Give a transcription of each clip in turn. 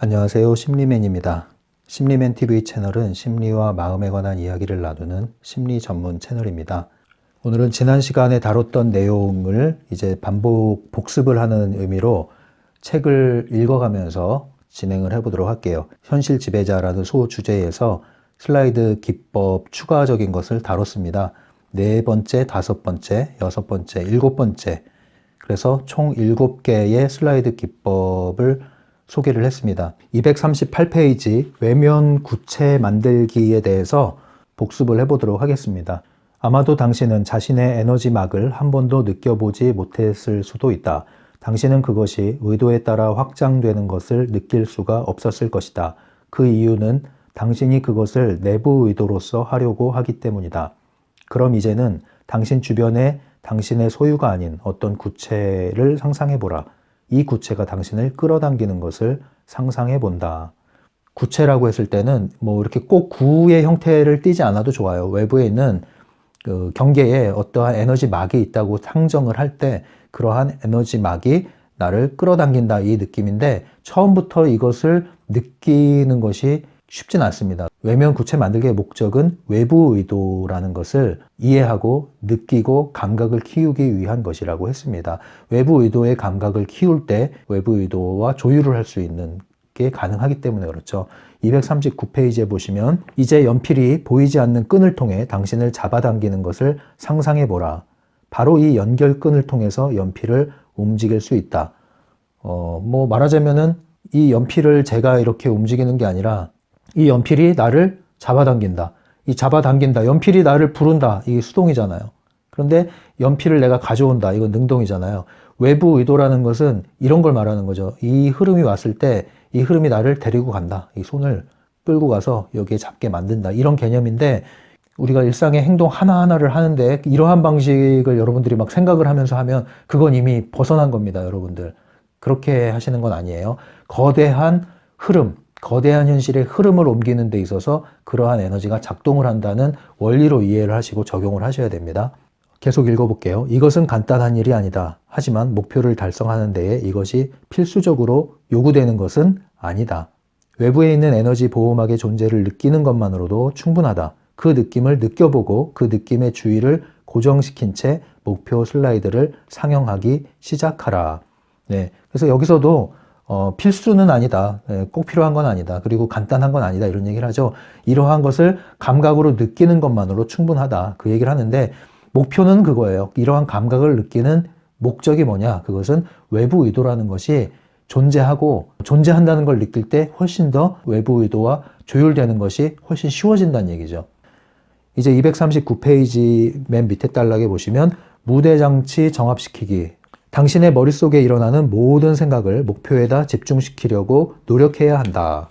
안녕하세요. 심리맨입니다. 심리맨 TV 채널은 심리와 마음에 관한 이야기를 나누는 심리 전문 채널입니다. 오늘은 지난 시간에 다뤘던 내용을 이제 반복 복습을 하는 의미로 책을 읽어가면서 진행을 해보도록 할게요. 현실 지배자라는 소주제에서 슬라이드 기법 추가적인 것을 다뤘습니다. 네 번째, 다섯 번째, 여섯 번째, 일곱 번째. 그래서 총 7개의 슬라이드 기법을 소개를 했습니다. 238페이지 외면 구체 만들기에 대해서 복습을 해보도록 하겠습니다. 아마도 당신은 자신의 에너지막을 한 번도 느껴보지 못했을 수도 있다. 당신은 그것이 의도에 따라 확장되는 것을 느낄 수가 없었을 것이다. 그 이유는 당신이 그것을 내부 의도로서 하려고 하기 때문이다. 그럼 이제는 당신 주변에 당신의 소유가 아닌 어떤 구체를 상상해보라. 이 구체가 당신을 끌어당기는 것을 상상해 본다. 구체라고 했을 때는 뭐 이렇게 꼭 구의 형태를 띠지 않아도 좋아요. 외부에 있는 그 경계에 어떠한 에너지 막이 있다고 상정을 할 때 그러한 에너지 막이 나를 끌어당긴다 이 느낌인데 처음부터 이것을 느끼는 것이 쉽진 않습니다. 외면 구체 만들기의 목적은 외부 의도라는 것을 이해하고 느끼고 감각을 키우기 위한 것이라고 했습니다. 외부 의도의 감각을 키울 때 외부 의도와 조율을 할 수 있는 게 가능하기 때문에 그렇죠. 239페이지에 보시면 이제 연필이 보이지 않는 끈을 통해 당신을 잡아당기는 것을 상상해보라. 바로 이 연결끈을 통해서 연필을 움직일 수 있다. 뭐 말하자면은 이 연필을 제가 이렇게 움직이는 게 아니라 이 연필이 나를 잡아당긴다. 이 잡아당긴다. 연필이 나를 부른다. 이게 수동이잖아요. 그런데 연필을 내가 가져온다. 이건 능동이잖아요. 외부 의도라는 것은 이런 걸 말하는 거죠. 이 흐름이 왔을 때 이 흐름이 나를 데리고 간다. 이 손을 끌고 가서 여기에 잡게 만든다. 이런 개념인데 우리가 일상의 행동 하나하나를 하는데 이러한 방식을 여러분들이 막 생각을 하면서 하면 그건 이미 벗어난 겁니다. 여러분들. 그렇게 하시는 건 아니에요. 거대한 흐름, 거대한 현실의 흐름을 옮기는 데 있어서 그러한 에너지가 작동을 한다는 원리로 이해를 하시고 적용을 하셔야 됩니다. 계속 읽어볼게요. 이것은 간단한 일이 아니다. 하지만 목표를 달성하는 데에 이것이 필수적으로 요구되는 것은 아니다. 외부에 있는 에너지 보호막의 존재를 느끼는 것만으로도 충분하다. 그 느낌을 느껴보고 그 느낌의 주의를 고정시킨 채 목표 슬라이드를 상영하기 시작하라. 네, 그래서 여기서도 필수는 아니다. 꼭 필요한 건 아니다. 그리고 간단한 건 아니다. 이런 얘기를 하죠. 이러한 것을 감각으로 느끼는 것만으로 충분하다. 그 얘기를 하는데 목표는 그거예요. 이러한 감각을 느끼는 목적이 뭐냐? 그것은 외부 의도라는 것이 존재하고 존재한다는 걸 느낄 때 훨씬 더 외부 의도와 조율되는 것이 훨씬 쉬워진다는 얘기죠. 이제 239페이지 맨 밑에 단락에 보시면 무대장치 정합시키기. 당신의 머릿속에 일어나는 모든 생각을 목표에다 집중시키려고 노력해야 한다.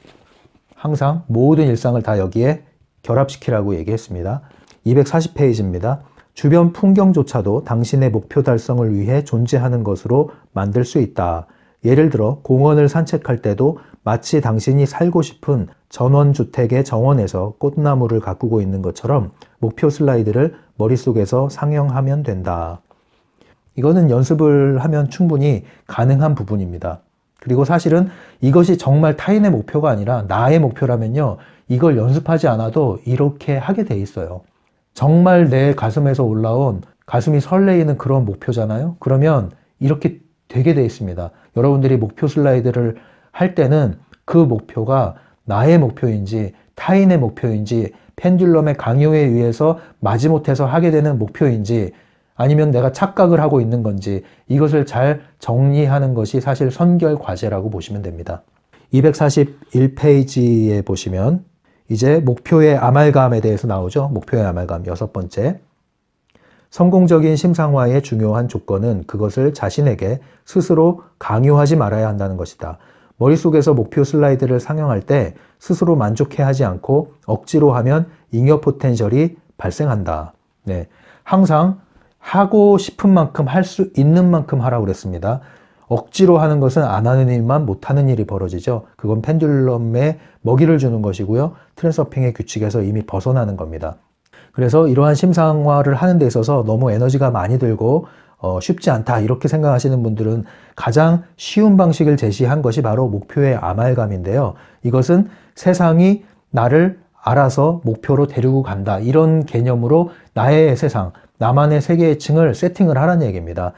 항상 모든 일상을 다 여기에 결합시키라고 얘기했습니다. 240페이지입니다. 주변 풍경조차도 당신의 목표 달성을 위해 존재하는 것으로 만들 수 있다. 예를 들어 공원을 산책할 때도 마치 당신이 살고 싶은 전원주택의 정원에서 꽃나무를 가꾸고 있는 것처럼 목표 슬라이드를 머릿속에서 상영하면 된다. 이거는 연습을 하면 충분히 가능한 부분입니다. 그리고 사실은 이것이 정말 타인의 목표가 아니라 나의 목표라면요. 이걸 연습하지 않아도 이렇게 하게 돼 있어요. 정말 내 가슴에서 올라온 가슴이 설레이는 그런 목표잖아요. 그러면 이렇게 되게 돼 있습니다. 여러분들이 목표 슬라이드를 할 때는 그 목표가 나의 목표인지 타인의 목표인지 펜듈럼의 강요에 의해서 마지못해서 하게 되는 목표인지 아니면 내가 착각을 하고 있는 건지 이것을 잘 정리하는 것이 사실 선결 과제라고 보시면 됩니다. 241페이지에 보시면 이제 목표의 아말감에 대해서 나오죠. 목표의 아말감 여섯 번째. 성공적인 심상화의 중요한 조건은 그것을 자신에게 스스로 강요하지 말아야 한다는 것이다. 머릿속에서 목표 슬라이드를 상영할 때 스스로 만족해 하지 않고 억지로 하면 잉여 포텐셜이 발생한다. 네, 항상 하고 싶은 만큼 할 수 있는 만큼 하라고 그랬습니다. 억지로 하는 것은 안 하는 일만 못하는 일이 벌어지죠. 그건 펜듈럼에 먹이를 주는 것이고요. 트랜서핑의 규칙에서 이미 벗어나는 겁니다. 그래서 이러한 심상화를 하는 데 있어서 너무 에너지가 많이 들고 쉽지 않다 이렇게 생각하시는 분들은 가장 쉬운 방식을 제시한 것이 바로 목표의 아말감인데요. 이것은 세상이 나를 알아서 목표로 데리고 간다 이런 개념으로 나의 세상, 나만의 세계층을 세팅을 하라는 얘기입니다.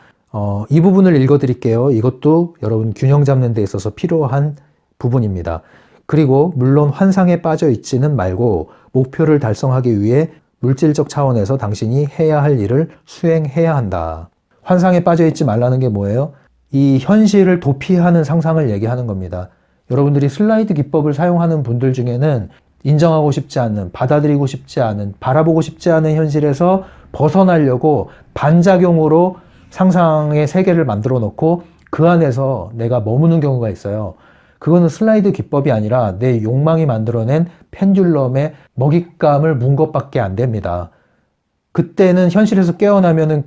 이 부분을 읽어드릴게요. 이것도 여러분 균형 잡는 데 있어서 필요한 부분입니다. 그리고 물론 환상에 빠져 있지는 말고 목표를 달성하기 위해 물질적 차원에서 당신이 해야 할 일을 수행해야 한다. 환상에 빠져 있지 말라는 게 뭐예요? 이 현실을 도피하는 상상을 얘기하는 겁니다. 여러분들이 슬라이드 기법을 사용하는 분들 중에는 인정하고 싶지 않는, 받아들이고 싶지 않은, 바라보고 싶지 않은 현실에서 벗어나려고 반작용으로 상상의 세계를 만들어 놓고 그 안에서 내가 머무는 경우가 있어요. 그거는 슬라이드 기법이 아니라 내 욕망이 만들어낸 펜듈럼의 먹잇감을 문 것밖에 안 됩니다. 그때는 현실에서 깨어나면은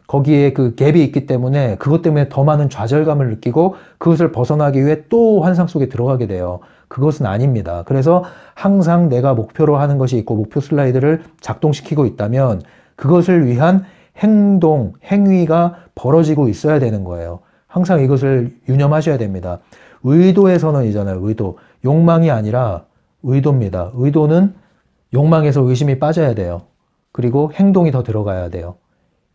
거기에 그 갭이 있기 때문에 그것 때문에 더 많은 좌절감을 느끼고 그것을 벗어나기 위해 또 환상 속에 들어가게 돼요. 그것은 아닙니다. 그래서 항상 내가 목표로 하는 것이 있고 목표 슬라이드를 작동시키고 있다면 그것을 위한 행동, 행위가 벌어지고 있어야 되는 거예요. 항상 이것을 유념하셔야 됩니다. 의도의 선언이잖아요. 의도. 욕망이 아니라 의도입니다. 의도는 욕망에서 의심이 빠져야 돼요. 그리고 행동이 더 들어가야 돼요.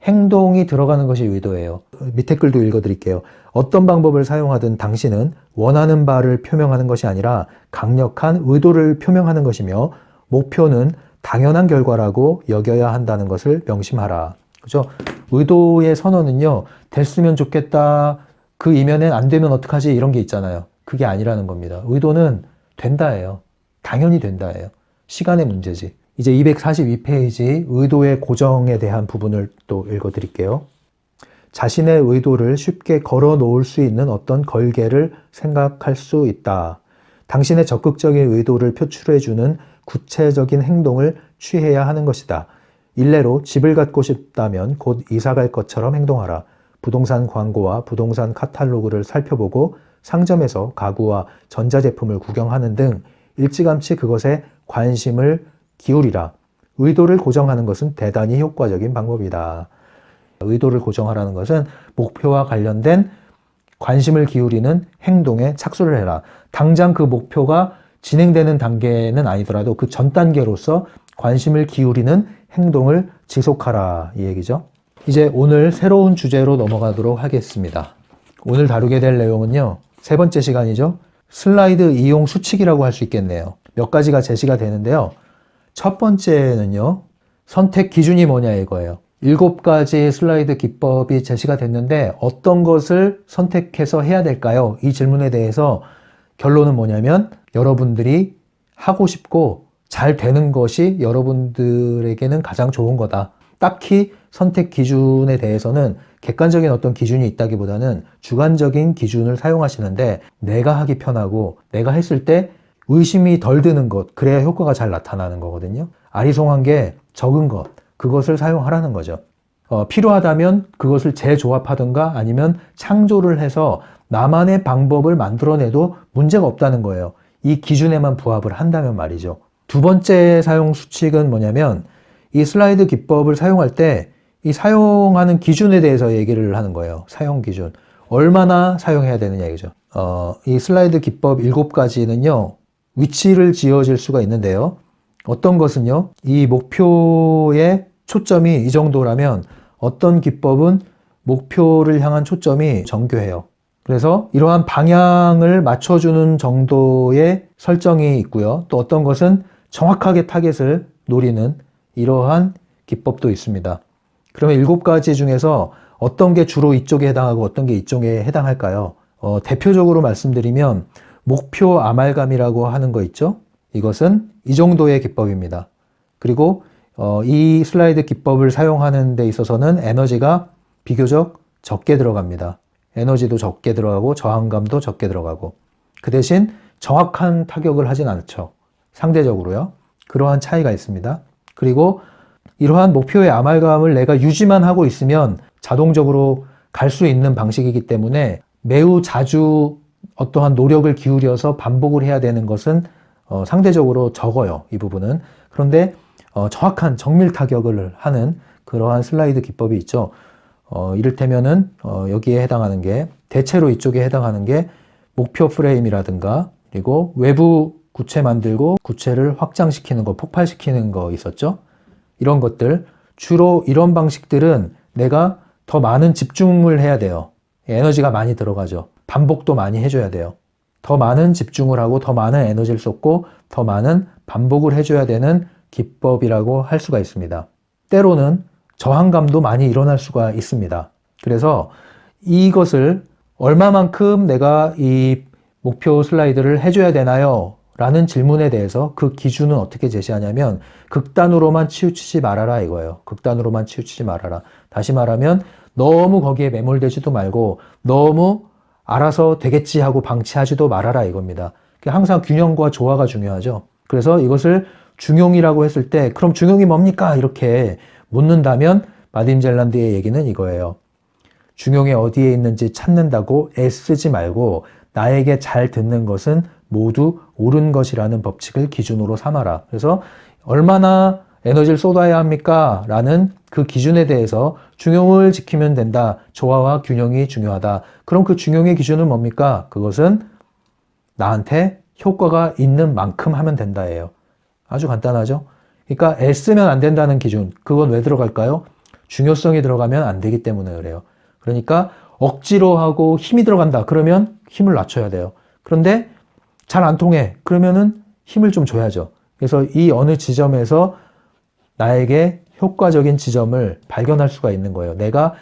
행동이 들어가는 것이 의도예요. 밑에 글도 읽어드릴게요. 어떤 방법을 사용하든 당신은 원하는 바를 표명하는 것이 아니라 강력한 의도를 표명하는 것이며 목표는 당연한 결과라고 여겨야 한다는 것을 명심하라. 그죠? 의도의 선언은요, 됐으면 좋겠다. 그 이면엔 안 되면 어떡하지? 이런 게 있잖아요. 그게 아니라는 겁니다. 의도는 된다예요. 당연히 된다예요. 시간의 문제지. 이제 242페이지 의도의 고정에 대한 부분을 또 읽어드릴게요. 자신의 의도를 쉽게 걸어 놓을 수 있는 어떤 걸개를 생각할 수 있다. 당신의 적극적인 의도를 표출해주는 구체적인 행동을 취해야 하는 것이다. 일례로 집을 갖고 싶다면 곧 이사갈 것처럼 행동하라. 부동산 광고와 부동산 카탈로그를 살펴보고 상점에서 가구와 전자제품을 구경하는 등 일찌감치 그것에 관심을 기울이라. 의도를 고정하는 것은 대단히 효과적인 방법이다. 의도를 고정하라는 것은 목표와 관련된 관심을 기울이는 행동에 착수를 해라. 당장 그 목표가 진행되는 단계는 아니더라도 그 전 단계로서 관심을 기울이는 행동을 지속하라 이 얘기죠. 이제 오늘 새로운 주제로 넘어가도록 하겠습니다. 오늘 다루게 될 내용은요. 세 번째 시간이죠. 슬라이드 이용 수칙이라고 할 수 있겠네요. 몇 가지가 제시가 되는데요. 첫 번째는요. 선택 기준이 뭐냐 이거예요. 7가지 슬라이드 기법이 제시가 됐는데 어떤 것을 선택해서 해야 될까요? 이 질문에 대해서 결론은 뭐냐면 여러분들이 하고 싶고 잘 되는 것이 여러분들에게는 가장 좋은 거다. 딱히 선택 기준에 대해서는 객관적인 어떤 기준이 있다기보다는 주관적인 기준을 사용하시는데 내가 하기 편하고 내가 했을 때 의심이 덜 드는 것, 그래야 효과가 잘 나타나는 거거든요. 아리송한 게 적은 것, 그것을 사용하라는 거죠. 필요하다면 그것을 재조합하든가 아니면 창조를 해서 나만의 방법을 만들어내도 문제가 없다는 거예요. 이 기준에만 부합을 한다면 말이죠. 두 번째 사용 수칙은 뭐냐면 이 슬라이드 기법을 사용할 때 이 사용하는 기준에 대해서 얘기를 하는 거예요. 사용 기준. 얼마나 사용해야 되느냐 이거죠. 이 슬라이드 기법 7가지는요. 위치를 지어질 수가 있는데요. 어떤 것은요. 이 목표의 초점이 이 정도라면 어떤 기법은 목표를 향한 초점이 정교해요. 그래서 이러한 방향을 맞춰주는 정도의 설정이 있고요. 또 어떤 것은 정확하게 타겟을 노리는 이러한 기법도 있습니다. 그러면 7가지 중에서 어떤 게 주로 이쪽에 해당하고 어떤 게 이쪽에 해당할까요? 대표적으로 말씀드리면 목표 아말감이라고 하는 거 있죠? 이것은 이 정도의 기법입니다. 그리고 이 슬라이드 기법을 사용하는 데 있어서는 에너지가 비교적 적게 들어갑니다. 에너지도 적게 들어가고 저항감도 적게 들어가고 그 대신 정확한 타격을 하진 않죠. 상대적으로요. 그러한 차이가 있습니다. 그리고 이러한 목표의 아말감을 내가 유지만 하고 있으면 자동적으로 갈 수 있는 방식이기 때문에 매우 자주 어떠한 노력을 기울여서 반복을 해야 되는 것은 상대적으로 적어요. 이 부분은. 그런데 정확한 정밀 타격을 하는 그러한 슬라이드 기법이 있죠. 이를테면은 여기에 해당하는 게 대체로 이쪽에 해당하는 게 목표 프레임이라든가 그리고 외부 구체 만들고 구체를 확장시키는 거, 폭발시키는 거 있었죠. 이런 것들 주로 이런 방식들은 내가 더 많은 집중을 해야 돼요. 에너지가 많이 들어가죠. 반복도 많이 해줘야 돼요. 더 많은 집중을 하고 더 많은 에너지를 쏟고 더 많은 반복을 해줘야 되는 기법이라고 할 수가 있습니다. 때로는 저항감도 많이 일어날 수가 있습니다. 그래서 이것을 얼마만큼 내가 이 목표 슬라이드를 해줘야 되나요? 라는 질문에 대해서 그 기준은 어떻게 제시하냐면 극단으로만 치우치지 말아라 이거예요. 극단으로만 치우치지 말아라. 다시 말하면 너무 거기에 매몰되지도 말고 너무 알아서 되겠지 하고 방치하지도 말아라 이겁니다. 항상 균형과 조화가 중요하죠. 그래서 이것을 중용이라고 했을 때 그럼 중용이 뭡니까? 이렇게 묻는다면 바딤 젤란드의 얘기는 이거예요. 중용이 어디에 있는지 찾는다고 애쓰지 말고 나에게 잘 듣는 것은 모두 옳은 것이라는 법칙을 기준으로 삼아라. 그래서 얼마나 에너지를 쏟아야 합니까? 라는 그 기준에 대해서 중용을 지키면 된다. 조화와 균형이 중요하다. 그럼 그 중용의 기준은 뭡니까? 그것은 나한테 효과가 있는 만큼 하면 된다예요. 아주 간단하죠? 그러니까 애쓰면 안 된다는 기준. 그건 왜 들어갈까요? 중요성이 들어가면 안 되기 때문에 그래요. 그러니까 억지로 하고 힘이 들어간다. 그러면 힘을 낮춰야 돼요. 그런데 잘 안 통해. 그러면은 힘을 좀 줘야죠. 그래서 이 어느 지점에서 나에게 효과적인 지점을 발견할 수가 있는 거예요. 내가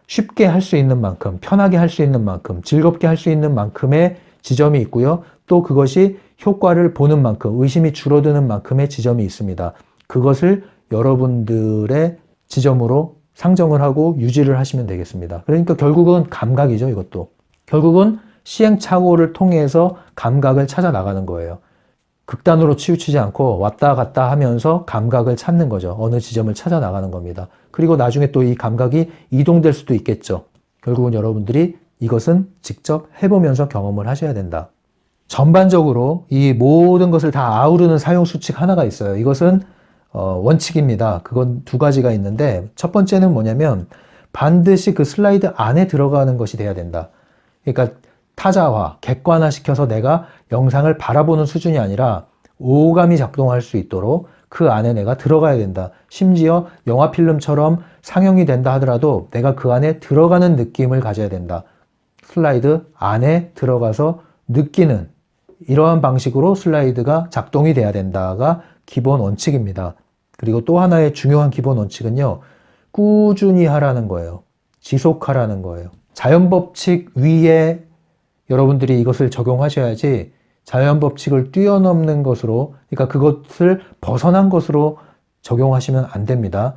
쉽게 할 수 있는 만큼, 편하게 할 수 있는 만큼, 즐겁게 할 수 있는 만큼의 지점이 있고요. 또 그것이 효과를 보는 만큼, 의심이 줄어드는 만큼의 지점이 있습니다. 그것을 여러분들의 지점으로 상정을 하고 유지를 하시면 되겠습니다. 그러니까 결국은 감각이죠, 이것도. 결국은 시행착오를 통해서 감각을 찾아 나가는 거예요. 극단으로 치우치지 않고 왔다 갔다 하면서 감각을 찾는 거죠. 어느 지점을 찾아 나가는 겁니다. 그리고 나중에 또 이 감각이 이동될 수도 있겠죠. 결국은 여러분들이 이것은 직접 해보면서 경험을 하셔야 된다. 전반적으로 이 모든 것을 다 아우르는 사용 수칙 하나가 있어요. 이것은 원칙입니다. 그건 두 가지가 있는데 첫 번째는 뭐냐면 반드시 그 슬라이드 안에 들어가는 것이 돼야 된다. 그러니까 타자화, 객관화시켜서 내가 영상을 바라보는 수준이 아니라 오감이 작동할 수 있도록 그 안에 내가 들어가야 된다. 심지어 영화 필름처럼 상영이 된다 하더라도 내가 그 안에 들어가는 느낌을 가져야 된다. 슬라이드 안에 들어가서 느끼는 이러한 방식으로 슬라이드가 작동이 돼야 된다가 기본 원칙입니다. 그리고 또 하나의 중요한 기본 원칙은요. 꾸준히 하라는 거예요. 지속하라는 거예요. 자연법칙 위에 여러분들이 이것을 적용하셔야지 자연법칙을 뛰어넘는 것으로, 그러니까 그것을 벗어난 것으로 적용하시면 안 됩니다.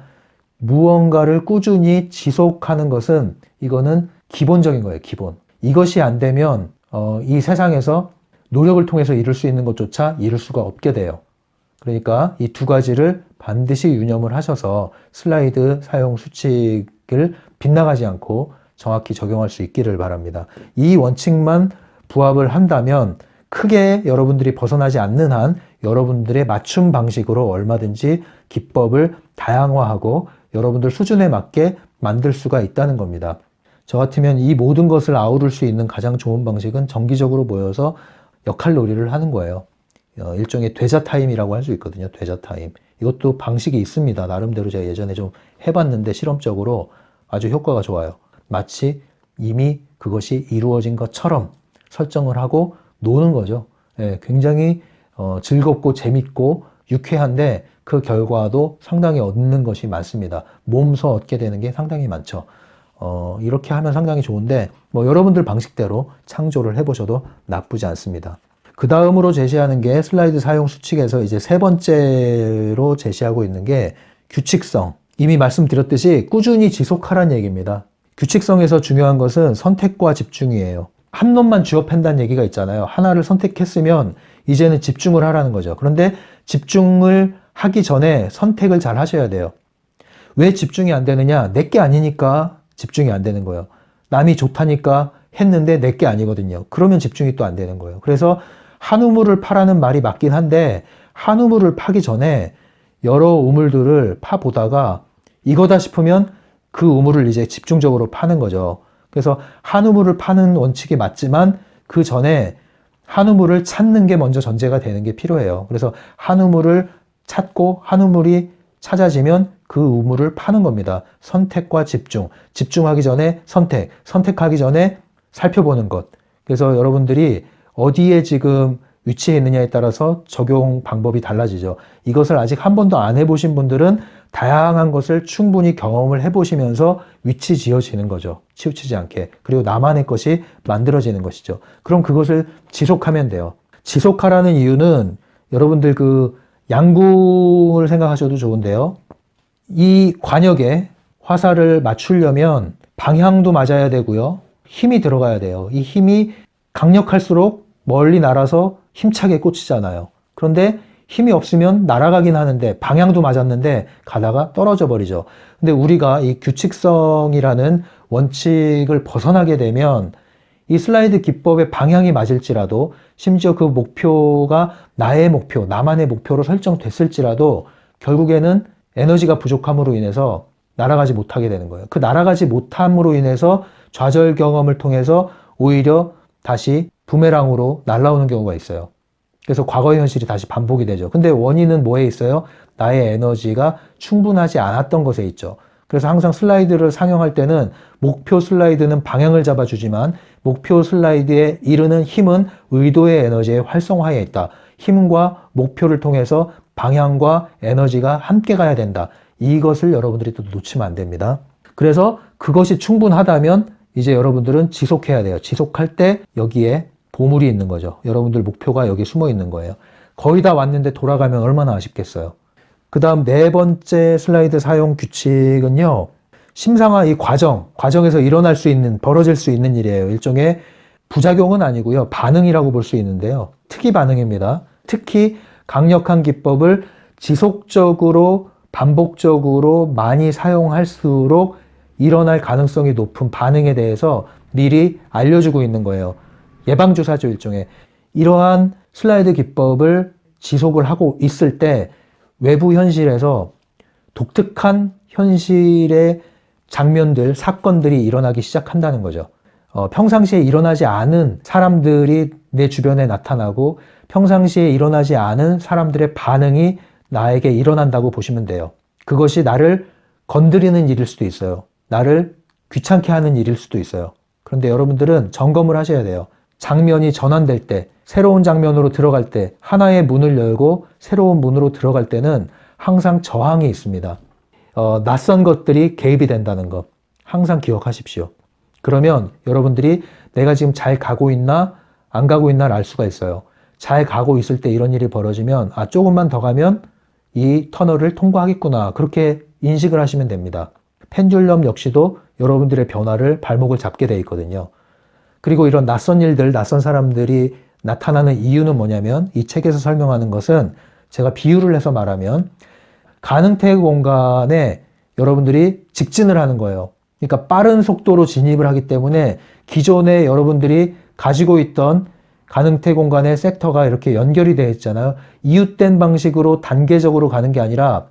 무언가를 꾸준히 지속하는 것은 이거는 기본적인 거예요. 기본. 이것이 안 되면 이 세상에서 노력을 통해서 이룰 수 있는 것조차 이룰 수가 없게 돼요. 그러니까 이 두 가지를 반드시 유념을 하셔서 슬라이드 사용 수칙을 빗나가지 않고 정확히 적용할 수 있기를 바랍니다. 이 원칙만 부합을 한다면 크게 여러분들이 벗어나지 않는 한 여러분들의 맞춤 방식으로 얼마든지 기법을 다양화하고 여러분들 수준에 맞게 만들 수가 있다는 겁니다. 저 같으면 이 모든 것을 아우를 수 있는 가장 좋은 방식은 정기적으로 모여서 역할놀이를 하는 거예요. 일종의 되자 타임이라고 할 수 있거든요. 되자 타임. 이것도 방식이 있습니다. 나름대로 제가 예전에 좀 해봤는데 실험적으로 아주 효과가 좋아요. 마치 이미 그것이 이루어진 것처럼 설정을 하고 노는 거죠. 예, 굉장히 즐겁고 재밌고 유쾌한데 그 결과도 상당히 얻는 것이 많습니다. 몸소 얻게 되는 게 상당히 많죠. 이렇게 하면 상당히 좋은데 뭐 여러분들 방식대로 창조를 해보셔도 나쁘지 않습니다. 그 다음으로 제시하는 게 슬라이드 사용 수칙에서 이제 세 번째로 제시하고 있는 게 규칙성. 이미 말씀드렸듯이 꾸준히 지속하라는 얘기입니다. 규칙성에서 중요한 것은 선택과 집중이에요. 한 놈만 쥐어 팬다는 얘기가 있잖아요. 하나를 선택했으면 이제는 집중을 하라는 거죠. 그런데 집중을 하기 전에 선택을 잘 하셔야 돼요. 왜 집중이 안 되느냐? 내게 아니니까 집중이 안 되는 거예요. 남이 좋다니까 했는데 내게 아니거든요. 그러면 집중이 또 안 되는 거예요. 그래서 한 우물을 파라는 말이 맞긴 한데 한 우물을 파기 전에 여러 우물들을 파보다가 이거다 싶으면 그 우물을 이제 집중적으로 파는 거죠. 그래서 한 우물을 파는 원칙이 맞지만 그 전에 한 우물을 찾는 게 먼저 전제가 되는 게 필요해요. 그래서 한 우물을 찾고 한 우물이 찾아지면 그 우물을 파는 겁니다. 선택과 집중. 집중하기 전에 선택, 선택하기 전에 살펴보는 것. 그래서 여러분들이 어디에 지금 위치해 있느냐에 따라서 적용 방법이 달라지죠. 이것을 아직 한 번도 안 해보신 분들은 다양한 것을 충분히 경험을 해보시면서 위치 지어지는 거죠. 치우치지 않게. 그리고 나만의 것이 만들어지는 것이죠. 그럼 그것을 지속하면 돼요. 지속하라는 이유는 여러분들 그 양궁을 생각하셔도 좋은데요. 이 관역에 화살을 맞추려면 방향도 맞아야 되고요. 힘이 들어가야 돼요. 이 힘이 강력할수록 멀리 날아서 힘차게 꽂히잖아요. 그런데 힘이 없으면 날아가긴 하는데 방향도 맞았는데 가다가 떨어져 버리죠. 근데 우리가 이 규칙성이라는 원칙을 벗어나게 되면 이 슬라이드 기법의 방향이 맞을지라도 심지어 그 목표가 나의 목표, 나만의 목표로 설정됐을지라도 결국에는 에너지가 부족함으로 인해서 날아가지 못하게 되는 거예요. 그 날아가지 못함으로 인해서 좌절 경험을 통해서 오히려 다시 부메랑으로 날아오는 경우가 있어요. 그래서 과거의 현실이 다시 반복이 되죠. 근데 원인은 뭐에 있어요? 나의 에너지가 충분하지 않았던 것에 있죠. 그래서 항상 슬라이드를 상영할 때는 목표 슬라이드는 방향을 잡아주지만 목표 슬라이드에 이르는 힘은 의도의 에너지의 활성화에 있다. 힘과 목표를 통해서 방향과 에너지가 함께 가야 된다. 이것을 여러분들이 또 놓치면 안 됩니다. 그래서 그것이 충분하다면 이제 여러분들은 지속해야 돼요. 지속할 때 여기에 보물이 있는 거죠. 여러분들 목표가 여기 숨어 있는 거예요. 거의 다 왔는데 돌아가면 얼마나 아쉽겠어요. 그 다음 네 번째 슬라이드 사용 규칙은요. 심상화 이 과정에서 일어날 수 있는, 벌어질 수 있는 일이에요. 일종의 부작용은 아니고요. 반응이라고 볼 수 있는데요. 특이 반응입니다. 특히 강력한 기법을 지속적으로 반복적으로 많이 사용할수록 일어날 가능성이 높은 반응에 대해서 미리 알려주고 있는 거예요. 예방주사죠, 일종의. 이러한 슬라이드 기법을 지속을 하고 있을 때 외부 현실에서 독특한 현실의 장면들, 사건들이 일어나기 시작한다는 거죠. 평상시에 일어나지 않은 사람들이 내 주변에 나타나고 평상시에 일어나지 않은 사람들의 반응이 나에게 일어난다고 보시면 돼요. 그것이 나를 건드리는 일일 수도 있어요. 나를 귀찮게 하는 일일 수도 있어요. 그런데 여러분들은 점검을 하셔야 돼요. 장면이 전환될 때, 새로운 장면으로 들어갈 때, 하나의 문을 열고 새로운 문으로 들어갈 때는 항상 저항이 있습니다. 낯선 것들이 개입이 된다는 것 항상 기억하십시오. 그러면 여러분들이 내가 지금 잘 가고 있나 안 가고 있나를 알 수가 있어요. 잘 가고 있을 때 이런 일이 벌어지면 조금만 더 가면 이 터널을 통과하겠구나, 그렇게 인식을 하시면 됩니다. 펜듈럼 역시도 여러분들의 변화를 발목을 잡게 돼 있거든요. 그리고 이런 낯선 일들, 낯선 사람들이 나타나는 이유는 뭐냐면 이 책에서 설명하는 것은 제가 비유를 해서 말하면 가능태 공간에 여러분들이 직진을 하는 거예요. 그러니까 빠른 속도로 진입을 하기 때문에 기존에 여러분들이 가지고 있던 가능태 공간의 섹터가 이렇게 연결이 되어 있잖아요. 이웃된 방식으로 단계적으로 가는 게 아니라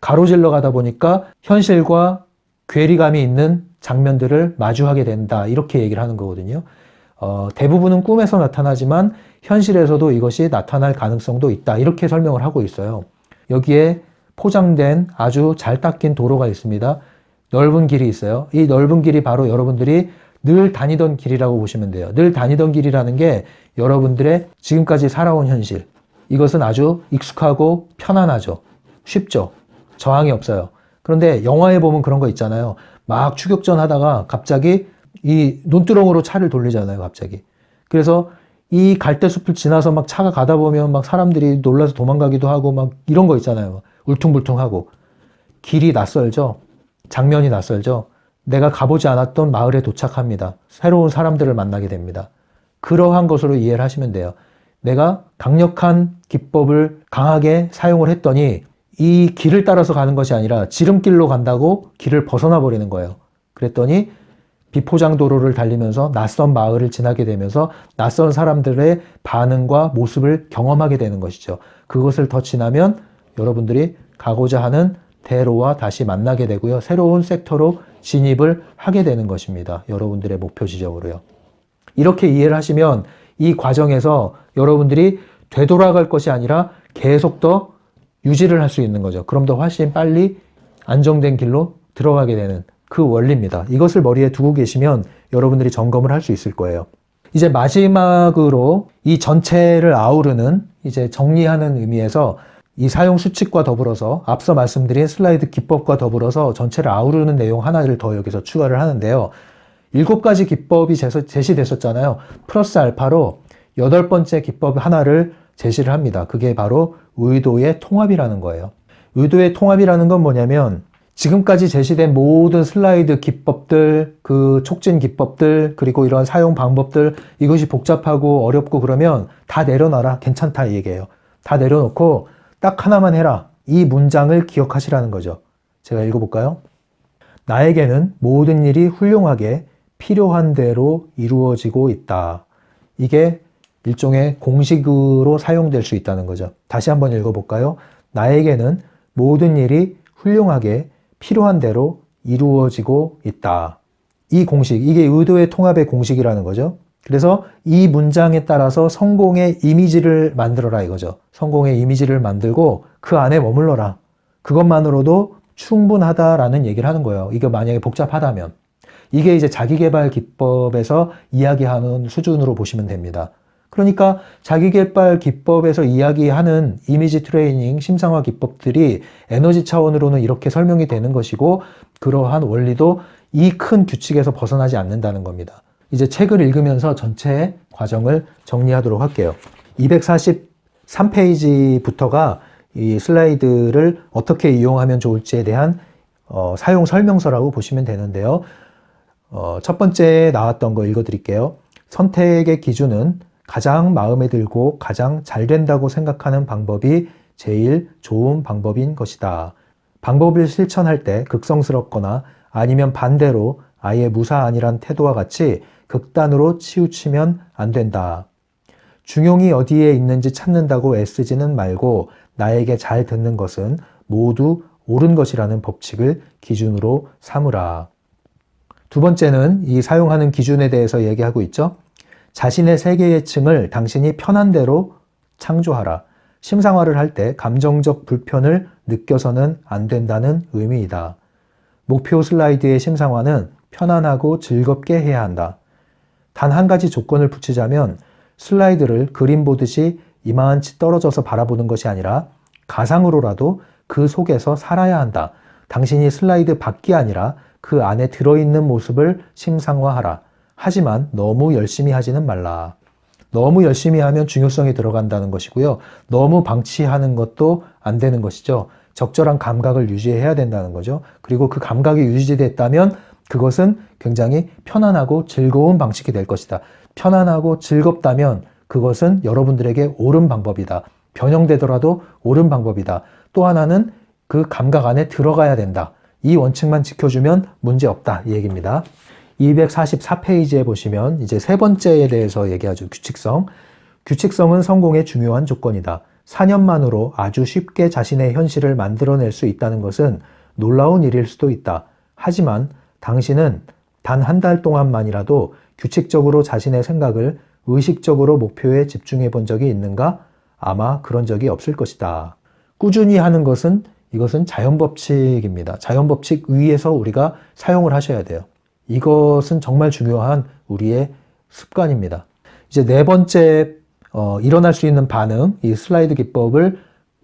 가로질러 가다 보니까 현실과 괴리감이 있는 장면들을 마주하게 된다, 이렇게 얘기를 하는 거거든요. 대부분은 꿈에서 나타나지만 현실에서도 이것이 나타날 가능성도 있다, 이렇게 설명을 하고 있어요. 여기에 포장된 아주 잘 닦인 도로가 있습니다. 넓은 길이 있어요. 이 넓은 길이 바로 여러분들이 늘 다니던 길이라고 보시면 돼요. 늘 다니던 길이라는 게 여러분들의 지금까지 살아온 현실, 이것은 아주 익숙하고 편안하죠. 쉽죠. 저항이 없어요. 그런데 영화에 보면 그런 거 있잖아요. 막 추격전 하다가 갑자기 이 논두렁으로 차를 돌리잖아요, 갑자기. 그래서 이 갈대숲을 지나서 막 차가 가다 보면 막 사람들이 놀라서 도망가기도 하고 막 이런 거 있잖아요. 울퉁불퉁하고. 길이 낯설죠. 장면이 낯설죠. 내가 가보지 않았던 마을에 도착합니다. 새로운 사람들을 만나게 됩니다. 그러한 것으로 이해를 하시면 돼요. 내가 강력한 기법을 강하게 사용을 했더니 이 길을 따라서 가는 것이 아니라 지름길로 간다고 길을 벗어나 버리는 거예요. 그랬더니 비포장 도로를 달리면서 낯선 마을을 지나게 되면서 낯선 사람들의 반응과 모습을 경험하게 되는 것이죠. 그것을 더 지나면 여러분들이 가고자 하는 대로와 다시 만나게 되고요. 새로운 섹터로 진입을 하게 되는 것입니다. 여러분들의 목표 지점으로요. 이렇게 이해를 하시면 이 과정에서 여러분들이 되돌아갈 것이 아니라 계속 더 유지를 할 수 있는 거죠. 그럼 더 훨씬 빨리 안정된 길로 들어가게 되는 그 원리입니다. 이것을 머리에 두고 계시면 여러분들이 점검을 할 수 있을 거예요. 이제 마지막으로 이 전체를 아우르는 이제 정리하는 의미에서 이 사용 수칙과 더불어서 앞서 말씀드린 슬라이드 기법과 더불어서 전체를 아우르는 내용 하나를 더 여기서 추가를 하는데요. 7가지 기법이 제시됐었잖아요. 플러스 알파로 8번째 기법 하나를 제시를 합니다. 그게 바로 의도의 통합이라는 거예요. 의도의 통합이라는 건 뭐냐면 지금까지 제시된 모든 슬라이드 기법들, 그 촉진 기법들, 그리고 이런 사용 방법들, 이것이 복잡하고 어렵고 그러면 다 내려놔라. 괜찮다 이 얘기예요. 다 내려놓고 딱 하나만 해라. 이 문장을 기억하시라는 거죠. 제가 읽어볼까요? 나에게는 모든 일이 훌륭하게 필요한 대로 이루어지고 있다. 이게 일종의 공식으로 사용될 수 있다는 거죠. 다시 한번 읽어볼까요? 나에게는 모든 일이 훌륭하게 필요한 대로 이루어지고 있다. 이 공식, 이게 의도의 통합의 공식이라는 거죠. 그래서 이 문장에 따라서 성공의 이미지를 만들어라 이거죠. 성공의 이미지를 만들고 그 안에 머물러라. 그것만으로도 충분하다라는 얘기를 하는 거예요. 이거 만약에 복잡하다면. 이게 이제 자기계발 기법에서 이야기하는 수준으로 보시면 됩니다. 그러니까 자기계발 기법에서 이야기하는 이미지 트레이닝, 심상화 기법들이 에너지 차원으로는 이렇게 설명이 되는 것이고 그러한 원리도 이 큰 규칙에서 벗어나지 않는다는 겁니다. 이제 책을 읽으면서 전체 과정을 정리하도록 할게요. 243페이지부터가 이 슬라이드를 어떻게 이용하면 좋을지에 대한 사용 설명서라고 보시면 되는데요. 첫 번째 나왔던 거 읽어드릴게요. 선택의 기준은 가장 마음에 들고 가장 잘 된다고 생각하는 방법이 제일 좋은 방법인 것이다. 방법을 실천할 때 극성스럽거나 아니면 반대로 아예 무사안이란 태도와 같이 극단으로 치우치면 안 된다. 중용이 어디에 있는지 찾는다고 애쓰지는 말고 나에게 잘 듣는 것은 모두 옳은 것이라는 법칙을 기준으로 삼으라. 두 번째는 이 사용하는 기준에 대해서 얘기하고 있죠. 자신의 세계예층을 당신이 편한 대로 창조하라. 심상화를 할 때 감정적 불편을 느껴서는 안 된다는 의미이다. 목표 슬라이드의 심상화는 편안하고 즐겁게 해야 한다. 단 한 가지 조건을 붙이자면 슬라이드를 그림 보듯이 이만치 떨어져서 바라보는 것이 아니라 가상으로라도 그 속에서 살아야 한다. 당신이 슬라이드 밖이 아니라 그 안에 들어있는 모습을 심상화하라. 하지만 너무 열심히 하지는 말라. 너무 열심히 하면 중요성이 들어간다는 것이고요. 너무 방치하는 것도 안 되는 것이죠. 적절한 감각을 유지해야 된다는 거죠. 그리고 그 감각이 유지됐다면 그것은 굉장히 편안하고 즐거운 방식이 될 것이다. 편안하고 즐겁다면 그것은 여러분들에게 옳은 방법이다. 변형되더라도 옳은 방법이다. 또 하나는 그 감각 안에 들어가야 된다. 이 원칙만 지켜주면 문제없다. 이 얘기입니다. 244페이지에 보시면 이제 세 번째에 대해서 얘기하죠. 규칙성. 규칙성은 성공의 중요한 조건이다. 4년만으로 아주 쉽게 자신의 현실을 만들어낼 수 있다는 것은 놀라운 일일 수도 있다. 하지만 당신은 단 한 달 동안만이라도 규칙적으로 자신의 생각을 의식적으로 목표에 집중해 본 적이 있는가? 아마 그런 적이 없을 것이다. 꾸준히 하는 것은 이것은 자연법칙입니다. 자연법칙 위에서 우리가 사용을 하셔야 돼요. 이것은 정말 중요한 우리의 습관입니다. 이제 네 번째 일어날 수 있는 반응, 이 슬라이드 기법을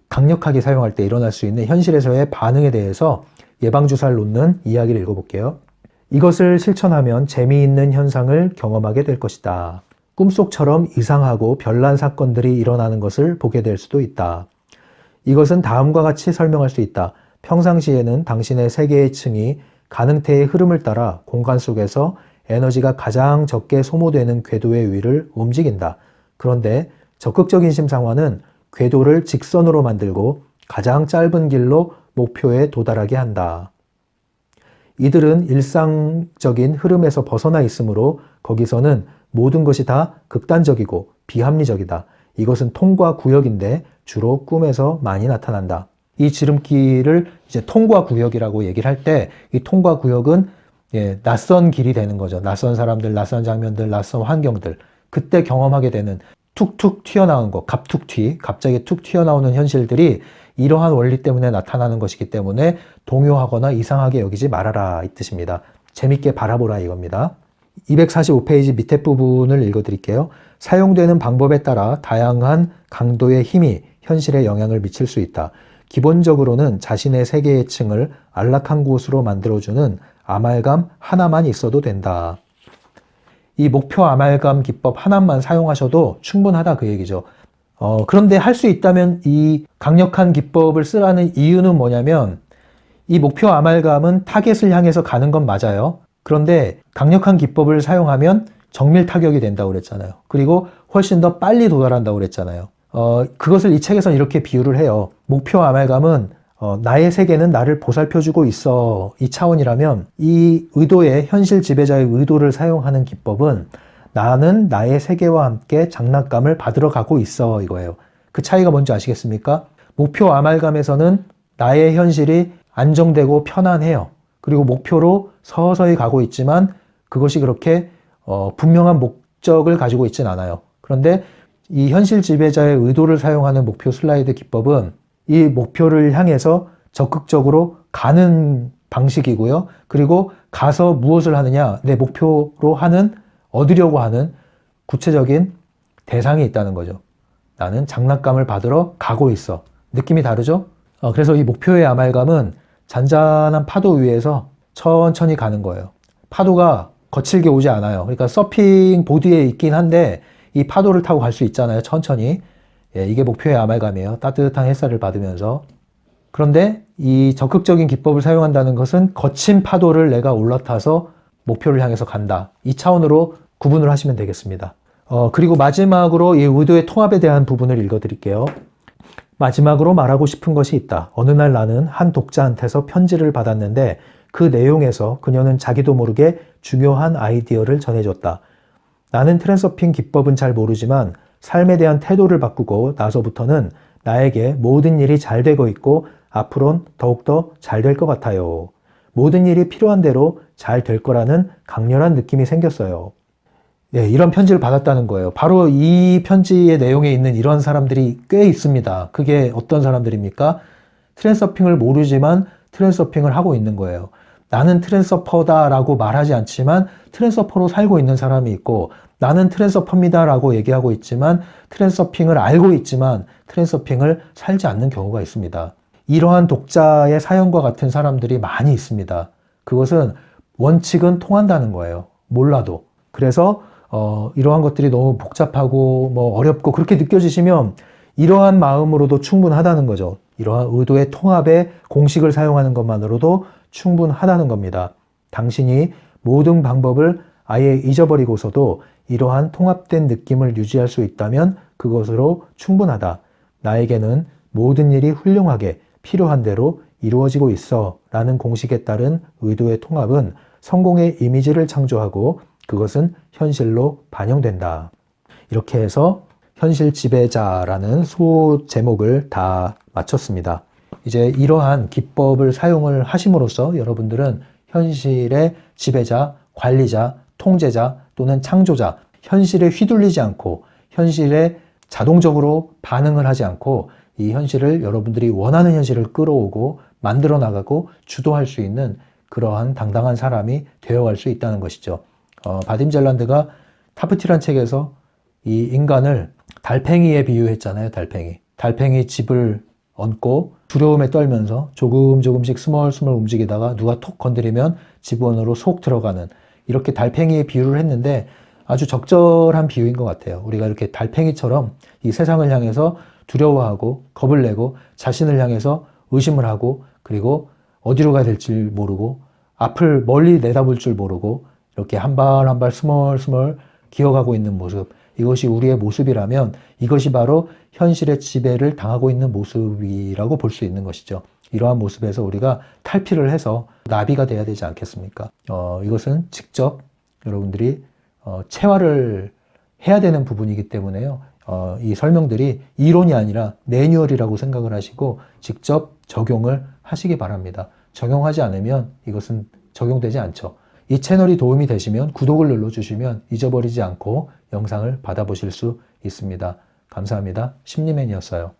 강력하게 사용할 때 일어날 수 있는 현실에서의 반응에 대해서 예방주사를 놓는 이야기를 읽어볼게요. 이것을 실천하면 재미있는 현상을 경험하게 될 것이다. 꿈속처럼 이상하고 별난 사건들이 일어나는 것을 보게 될 수도 있다. 이것은 다음과 같이 설명할 수 있다. 평상시에는 당신의 세계의 층이 가능태의 흐름을 따라 공간 속에서 에너지가 가장 적게 소모되는 궤도의 위를 움직인다. 그런데 적극적인 심상화는 궤도를 직선으로 만들고 가장 짧은 길로 목표에 도달하게 한다. 이들은 일상적인 흐름에서 벗어나 있으므로 거기서는 모든 것이 다 극단적이고 비합리적이다. 이것은 통과 구역인데 주로 꿈에서 많이 나타난다. 이 지름길을 이제 통과 구역이라고 얘기를 할 때 이 통과 구역은 낯선 길이 되는 거죠. 낯선 사람들, 낯선 장면들, 낯선 환경들. 그때 경험하게 되는 툭툭 튀어나온 거, 갑자기 툭 튀어나오는 현실들이 이러한 원리 때문에 나타나는 것이기 때문에 동요하거나 이상하게 여기지 말아라 이 뜻입니다. 재밌게 바라보라 이겁니다. 245페이지 밑에 부분을 읽어드릴게요. 사용되는 방법에 따라 다양한 강도의 힘이 현실에 영향을 미칠 수 있다. 기본적으로는 자신의 세계의 층을 안락한 곳으로 만들어주는 아말감 하나만 있어도 된다. 이 목표 아말감 기법 하나만 사용하셔도 충분하다 그 얘기죠. 그런데 할 수 있다면 이 강력한 기법을 쓰라는 이유는 뭐냐면 이 목표 아말감은 타겟을 향해서 가는 건 맞아요. 그런데 강력한 기법을 사용하면 정밀 타격이 된다고 그랬잖아요. 그리고 훨씬 더 빨리 도달한다고 그랬잖아요. 그것을 이 책에서는 이렇게 비유를 해요. 목표 아말감은 나의 세계는 나를 보살펴주고 있어 이 차원이라면 이 의도의 현실 지배자의 의도를 사용하는 기법은 나는 나의 세계와 함께 장난감을 받으러 가고 있어 이거예요. 그 차이가 뭔지 아시겠습니까? 목표 아말감에서는 나의 현실이 안정되고 편안해요. 그리고 목표로 서서히 가고 있지만 그것이 그렇게 분명한 목적을 가지고 있진 않아요. 그런데 이 현실 지배자의 의도를 사용하는 목표 슬라이드 기법은 이 목표를 향해서 적극적으로 가는 방식이고요. 그리고 가서 무엇을 하느냐, 내 목표로 하는, 얻으려고 하는 구체적인 대상이 있다는 거죠. 나는 장난감을 받으러 가고 있어. 느낌이 다르죠? 그래서 이 목표의 아말감은 잔잔한 파도 위에서 천천히 가는 거예요. 파도가 거칠게 오지 않아요. 그러니까 서핑 보드에 있긴 한데 이 파도를 타고 갈 수 있잖아요. 천천히. 이게 목표의 아말감이에요. 따뜻한 햇살을 받으면서. 그런데 이 적극적인 기법을 사용한다는 것은 거친 파도를 내가 올라타서 목표를 향해서 간다. 이 차원으로 구분을 하시면 되겠습니다. 그리고 마지막으로 이 의도의 통합에 대한 부분을 읽어드릴게요. 마지막으로 말하고 싶은 것이 있다. 어느 날 나는 한 독자한테서 편지를 받았는데 그 내용에서 그녀는 자기도 모르게 중요한 아이디어를 전해줬다. 나는 트랜서핑 기법은 잘 모르지만 삶에 대한 태도를 바꾸고 나서부터는 나에게 모든 일이 잘 되고 있고 앞으로는 더욱더 잘 될 것 같아요. 모든 일이 필요한 대로 잘 될 거라는 강렬한 느낌이 생겼어요. 이런 편지를 받았다는 거예요. 바로 이 편지의 내용에 있는 이런 사람들이 꽤 있습니다. 그게 어떤 사람들입니까? 트랜서핑을 모르지만 트랜서핑을 하고 있는 거예요. 나는 트랜서퍼다라고 말하지 않지만 트랜서퍼로 살고 있는 사람이 있고 나는 트랜서퍼입니다라고 얘기하고 있지만 트랜서핑을 알고 있지만 트랜서핑을 살지 않는 경우가 있습니다. 이러한 독자의 사연과 같은 사람들이 많이 있습니다. 그것은 원칙은 통한다는 거예요. 몰라도. 그래서 이러한 것들이 너무 복잡하고 어렵고 그렇게 느껴지시면 이러한 마음으로도 충분하다는 거죠. 이러한 의도의 통합의 공식을 사용하는 것만으로도 충분하다는 겁니다. 당신이 모든 방법을 아예 잊어버리고서도 이러한 통합된 느낌을 유지할 수 있다면 그것으로 충분하다. 나에게는 모든 일이 훌륭하게 필요한 대로 이루어지고 있어 라는 공식에 따른 의도의 통합은 성공의 이미지를 창조하고 그것은 현실로 반영된다. 이렇게 해서 현실 지배자라는 소 제목을 다 마쳤습니다. 이제 이러한 기법을 사용을 하심으로써 여러분들은 현실의 지배자, 관리자, 통제자 또는 창조자, 현실에 휘둘리지 않고 현실에 자동적으로 반응을 하지 않고 이 현실을 여러분들이 원하는 현실을 끌어오고 만들어 나가고 주도할 수 있는 그러한 당당한 사람이 되어갈 수 있다는 것이죠. 바딤 젤란드가 타프티란 책에서 이 인간을 달팽이에 비유했잖아요. 달팽이 집을 얹고 두려움에 떨면서 조금씩 스멀스멀 움직이다가 누가 톡 건드리면 집 안으로 속 들어가는 이렇게 달팽이에 비유를 했는데 아주 적절한 비유인 것 같아요. 우리가 이렇게 달팽이처럼 이 세상을 향해서 두려워하고 겁을 내고 자신을 향해서 의심을 하고 그리고 어디로 가야 될지 모르고 앞을 멀리 내다볼 줄 모르고 이렇게 한 발 한 발 스멀스멀 기어가고 있는 모습, 이것이 우리의 모습이라면 이것이 바로 현실의 지배를 당하고 있는 모습이라고 볼 수 있는 것이죠. 이러한 모습에서 우리가 탈피를 해서 나비가 돼야 되지 않겠습니까? 이것은 직접 여러분들이 체화를 해야 되는 부분이기 때문에요. 이 설명들이 이론이 아니라 매뉴얼이라고 생각을 하시고 직접 적용을 하시기 바랍니다. 적용하지 않으면 이것은 적용되지 않죠. 이 채널이 도움이 되시면 구독을 눌러주시면 잊어버리지 않고 영상을 받아보실 수 있습니다. 감사합니다. 심리맨이었어요.